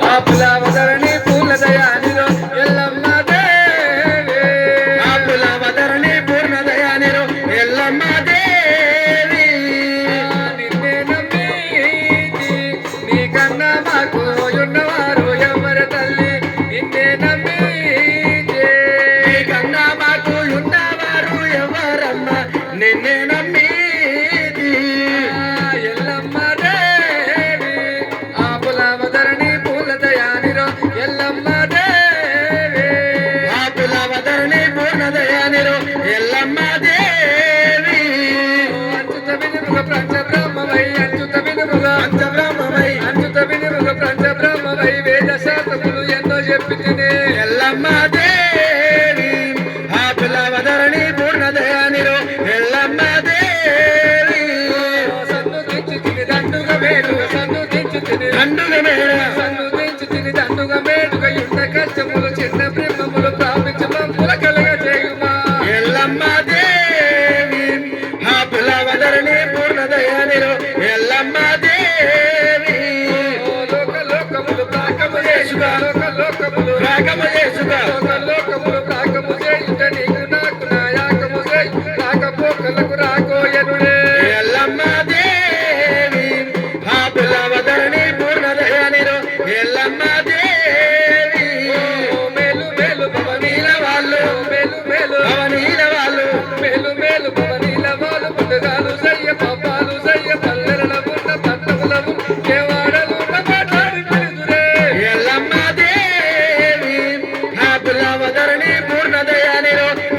ఆపులవదరణి పూర్ణ దయానిరో ఎల్లమ్మ దేవి ఆపులవదరణి పూర్ణ దయానిరో ఎల్లమ్మ దేవి నిన్నే నమ్మితి నీకన్నా మాకు ఉన్నవారు ఎవరు తల్లి నిన్నే నమ్మితి నీకన్నా మాకు ఉన్నవారు ఎవరమ్మ నిన్నే నమ్మి ఎల్లమ్మ దేవి పంచబ్రహ్మవై వేద శాస్త్రములు ఎన్నో చెప్పి తినే ఎల్లమ్మ దేవి ఆపులవదరణి పూర్ణదయానిరో ఎల్లమ్మ దేవి సన్ను దించి తిని దండుగా మేలుగా సన్ను దించి తిని దండుగా మేలుగా సన్ను దించి తిని దండుగా మేలుగా యుద్ధ కష్టములు చిన్న బ్రహ్మములు ప్రాపించి మమ్ముల కలగ చేయుమా ఎల్లమ్మ దేవి ఆపులవదరణి పూర్ణదయానిరో ఎల్లమ్మ దేవి లోక లోకములు ప్రాకము చేసుగా లోక లోకములు ప్రాకము చేసుగా లోక లోకములు ప్రాకము చేయుట నీకు నాకు నాయాకము చేయి రాకపోకలకు రాకోయనుడే ఎల్లమ్మ దేవి ఆపులవదరణి పూర్ణదయానిరో ఎల్లమ్మ దేవి మేలు మేలు భవనీల వాళ్ళు మేలు మేలు భవనీల వాళ్ళు మేలు మేలు భవనీల వాళ్ళు ముందుగాలు